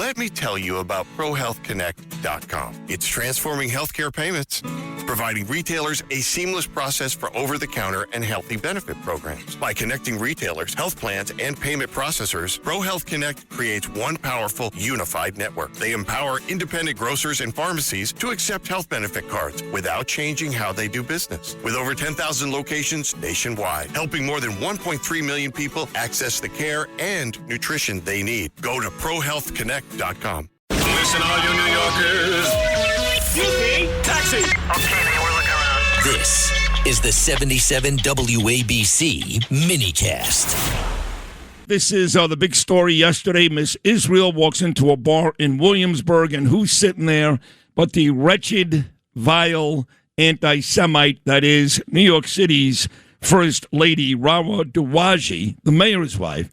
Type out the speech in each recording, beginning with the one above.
Let me tell you about ProHealthConnect.com. It's transforming healthcare payments, providing retailers a seamless process for over-the-counter and healthy benefit programs. By connecting retailers, health plans, and payment processors, ProHealth Connect creates one powerful, unified network. They empower independent grocers and pharmacies to accept health benefit cards without changing how they do business. With over 10,000 locations nationwide, helping more than 1.3 million people access the care and nutrition they need. Go to ProHealthConnect.com. Listen, all you New Yorkers. Excuse me, taxi. Okay, man, we're looking around. This is the 77 WABC minicast. This is the big story yesterday. Miss Israel walks into a bar in Williamsburg, and who's sitting there but the wretched, vile anti-Semite that is New York City's First Lady, Rama Duwaji, the mayor's wife.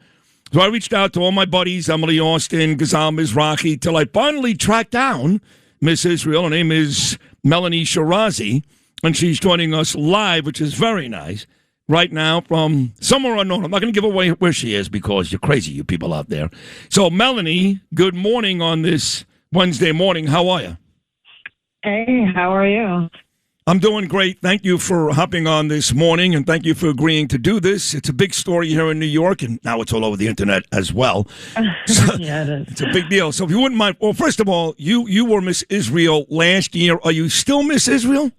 So I reached out to all my buddies, Emily Austin, Ghazal Mizrahi, till I finally tracked down Miss Israel. Her name is Melanie Shiraz, and she's joining us live, which is very nice, right now from somewhere unknown. I'm not going to give away where she is because you're crazy, you people out there. So, Melanie, good morning on this Wednesday morning. How are you? Hey, how are you? I'm doing great. Thank you for hopping on this morning, and thank you for agreeing to do this. It's a big story here in New York, and now it's all over the internet as well. So, yeah, it is. It's a big deal. So if you wouldn't mind, well, first of all, you were Miss Israel last year. Are you still Miss Israel?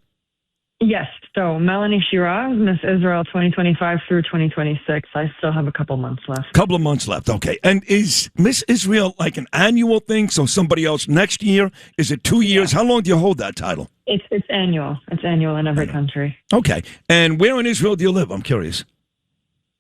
Yes. So Melanie Shiraz, Miss Israel 2025 through 2026. I still have a couple months left. Couple of months left. Okay. And is Miss Israel like an annual thing? So somebody else next year? Is it 2 years? Yeah. How long do you hold that title? It's annual. It's annual in every country. Okay. And where in Israel do you live? I'm curious.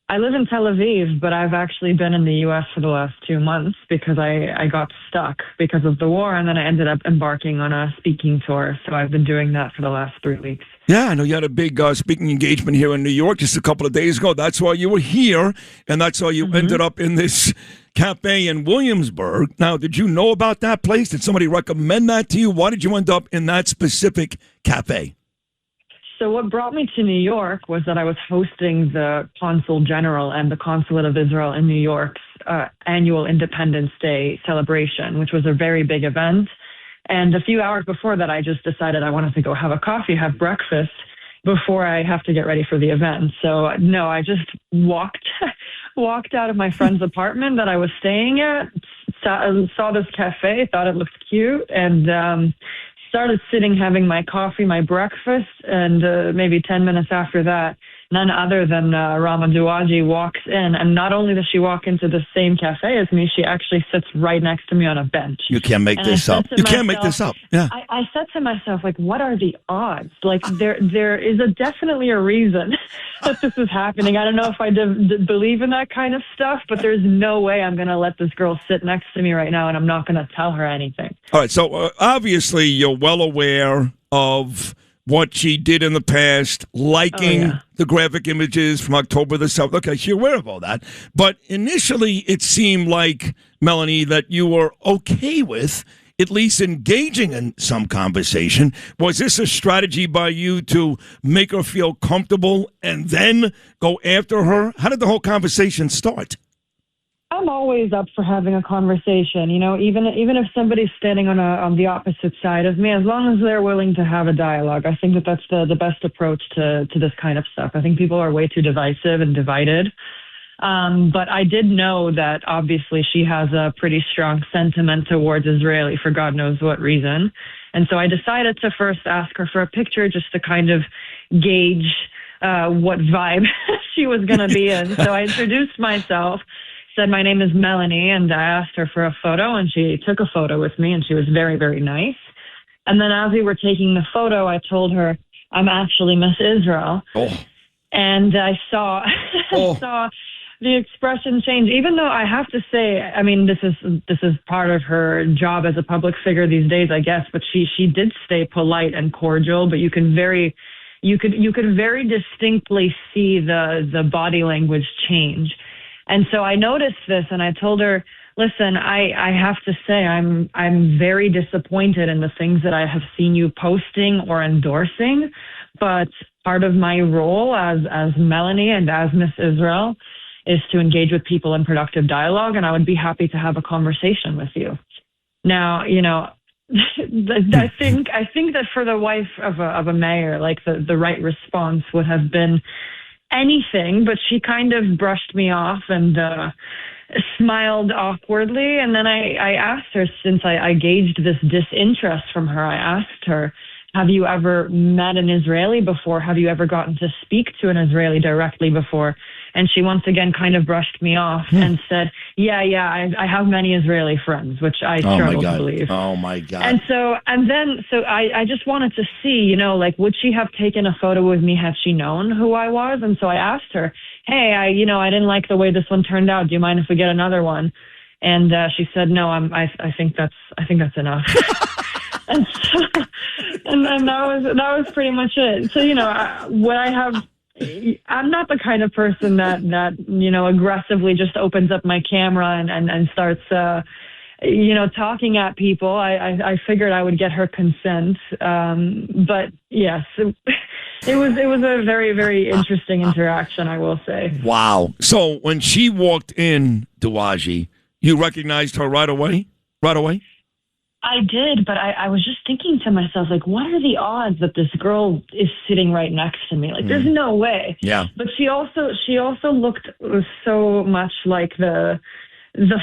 I live in Tel Aviv, but I've actually been in the U.S. for the last 2 months because I got stuck because of the war, and then I ended up embarking on a speaking tour. So I've been doing that for the last 3 weeks. Yeah, I know you had a big speaking engagement here in New York just a couple of days ago. That's why you were here, and that's why you ended up in this cafe in Williamsburg. Now, did you know about that place? Did somebody recommend that to you? Why did you end up in that specific cafe? So what brought me to New York was that I was hosting the Consul General and the Consulate of Israel in New York's annual Independence Day celebration, which was a very big event. And a few hours before that, I just decided I wanted to go have a coffee, have breakfast before I have to get ready for the event. So no, I just walked out of my friend's apartment that I was staying at, saw this cafe, thought it looked cute, and started sitting, having my coffee, my breakfast, and maybe 10 minutes after that, none other than Rama Duwaji walks in. And not only does she walk into the same cafe as me, she actually sits right next to me on a bench. You can't make this up. You can't make this up. Yeah. I said to myself, like, what are the odds? Like, there is definitely a reason that this is happening. I don't know if I believe in that kind of stuff, but there's no way I'm going to let this girl sit next to me right now, and I'm not going to tell her anything. All right. So obviously you're well aware of what she did in the past, liking the graphic images from October the 7th. Okay, you're aware of all that. But initially, it seemed like, Melanie, that you were okay with at least engaging in some conversation. Was this a strategy by you to make her feel comfortable and then go after her? How did the whole conversation start? I'm always up for having a conversation, you know, even if somebody's standing on the opposite side of me, as long as they're willing to have a dialogue. I think that's the best approach to this kind of stuff. I think people are way too divisive and divided. But I did know that obviously she has a pretty strong sentiment towards Israeli for God knows what reason. And so I decided to first ask her for a picture just to kind of gauge what vibe she was going to be in. So I introduced myself, said my name is Melanie, and I asked her for a photo, and she took a photo with me, and she was very, very nice. And then as we were taking the photo, I told her, I'm actually Miss Israel. Oh. And I saw saw the expression change, even though I have to say, I mean, this is part of her job as a public figure these days, I guess, but she did stay polite and cordial, but you could very distinctly see the body language change. And so I noticed this, and I told her, listen, I have to say I'm very disappointed in the things that I have seen you posting or endorsing, but part of my role as Melanie and as Miss Israel is to engage with people in productive dialogue, and I would be happy to have a conversation with you. Now, I think that for the wife of a mayor, like the right response would have been anything, but she kind of brushed me off and smiled awkwardly. And then I asked her, since I gauged this disinterest from her, I asked her, have you ever met an Israeli before? Have you ever gotten to speak to an Israeli directly before? And she once again kind of brushed me off and said, yeah, I have many Israeli friends, which I struggle to believe. Oh, my God. And so I just wanted to see, would she have taken a photo with me had she known who I was? And so I asked her, hey, I didn't like the way this one turned out. Do you mind if we get another one? And she said, no, I think that's enough. and that was pretty much it. So, I'm not the kind of person that aggressively just opens up my camera and starts talking at people. I figured I would get her consent, but yes, it was a very, very interesting interaction, I will say. Wow! So when she walked in, Duwaji, you recognized her right away? Right away? I did, but I was just thinking to myself, like, what are the odds that this girl is sitting right next to me? Like, there's no way. Yeah. But she also looked so much like the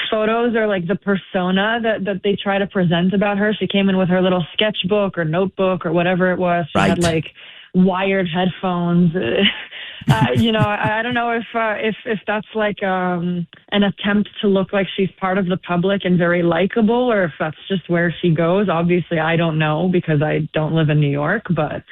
photos or like the persona that they try to present about her. She came in with her little sketchbook or notebook or whatever it was. She had like wired headphones. I don't know if that's like an attempt to look like she's part of the public and very likable, or if that's just where she goes. Obviously, I don't know because I don't live in New York, but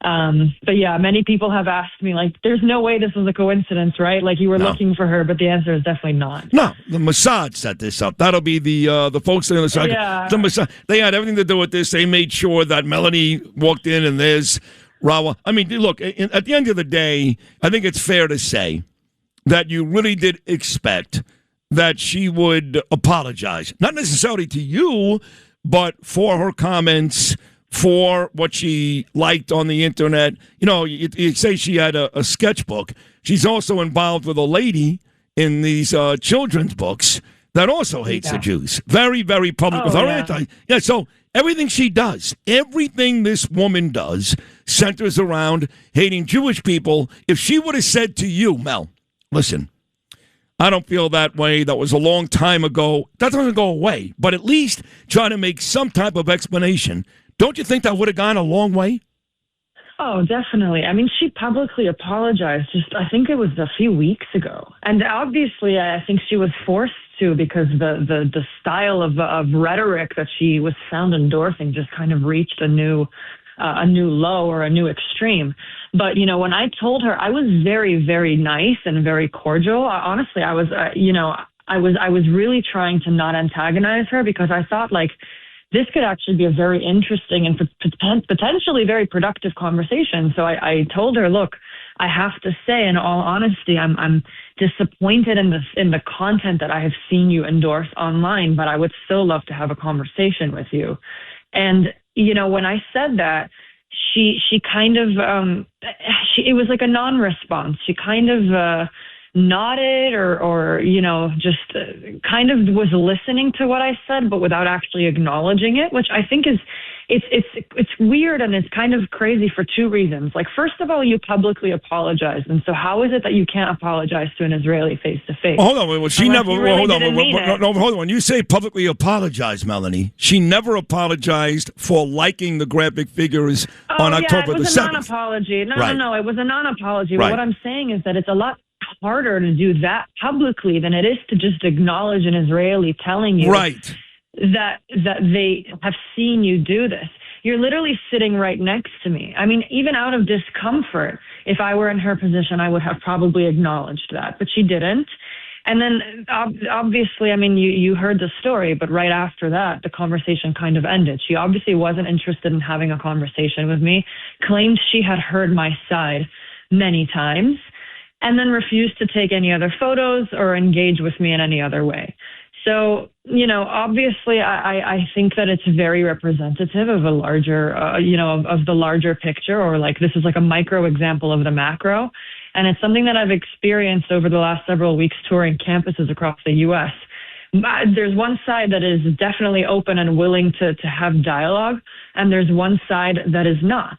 yeah, many people have asked me, like, there's no way this was a coincidence, right? Like, you were looking for her, but the answer is definitely not. No, the Mossad set this up. That'll be the folks in the Mossad. Yeah. The Mossad, they had everything to do with this. They made sure that Melanie walked in and there's Rama. I mean, look, at the end of the day, I think it's fair to say that you really did expect that she would apologize. Not necessarily to you, but for her comments, for what she liked on the internet. You say she had a sketchbook. She's also involved with a lady in these children's books that also hates the Jews. Very, very public with her anti. Yeah, so everything she does, everything this woman does centers around hating Jewish people. If she would have said to you, Mel, listen, I don't feel that way. That was a long time ago. That doesn't go away. But at least try to make some type of explanation. Don't you think that would have gone a long way? Oh, definitely. I mean, she publicly apologized I think it was a few weeks ago. And obviously, I think she was forced to, because the style of rhetoric that she was found endorsing just kind of reached a new low or a new extreme. But, when I told her, I was very, very nice and very cordial. Honestly, I was, I was really trying to not antagonize her, because I thought, like, this could actually be a very interesting and potentially very productive conversation. So I told her, look, I have to say, in all honesty, I'm disappointed in the content that I have seen you endorse online, but I would still love to have a conversation with you. And, when I said that, she kind of, it was like a non-response. She kind of nodded or just kind of was listening to what I said, but without actually acknowledging it, which I think is it's weird, and it's kind of crazy for two reasons. Like, first of all, you publicly apologized, and so how is it that you can't apologize to an Israeli face to face? Hold on, well, she never. Hold on. When you say publicly apologize, Melanie, she never apologized for liking the graphic figures on October the 7th. It was a non-apology. No, it was a non-apology. Right. But what I'm saying is that it's a lot harder to do that publicly than it is to just acknowledge an Israeli telling you that they have seen you do this. You're literally sitting right next to me. I mean, even out of discomfort, if I were in her position, I would have probably acknowledged that, but she didn't. And then obviously, I mean, you heard the story, but right after that, the conversation kind of ended. She obviously wasn't interested in having a conversation with me, claimed she had heard my side many times, and then refused to take any other photos or engage with me in any other way. So, obviously, I think that it's very representative of a larger, of the larger picture, or like this is like a micro example of the macro. And it's something that I've experienced over the last several weeks touring campuses across the U.S., there's one side that is definitely open and willing to have dialogue, and there's one side that is not.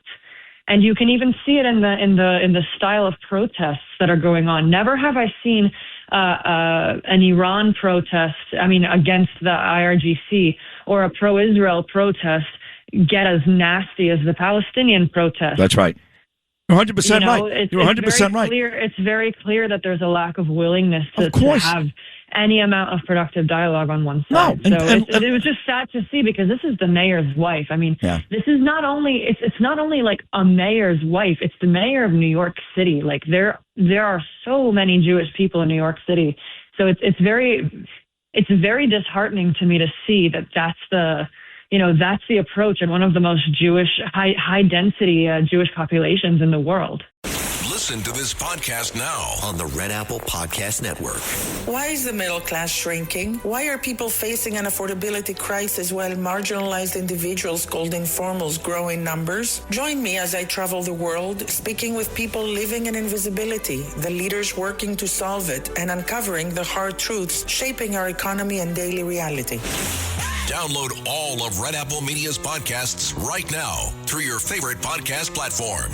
And you can even see it in the style of protests that are going on. Never have I seen an Iran protest, against the IRGC, or a pro-Israel protest get as nasty as the Palestinian protest. That's right. You're 100% right. You're 100% right. It's very clear that there's a lack of willingness to have any amount of productive dialogue on one side. No, it was just sad to see, because this is the mayor's wife. This is not only it's not only like a mayor's wife, it's the mayor of New York City. Like there are so many Jewish people in New York City. So it's very disheartening to me to see that that's the approach in one of the most high density Jewish populations in the world. Listen to this podcast now On the Red Apple Podcast Network. Why is the middle class shrinking? Why are people facing an affordability crisis while marginalized individuals called informals grow in numbers? Join me as I travel the world, speaking with people living in invisibility, the leaders working to solve it, and uncovering the hard truths shaping our economy and daily reality. Download all of Red Apple Media's podcasts right now through your favorite podcast platform.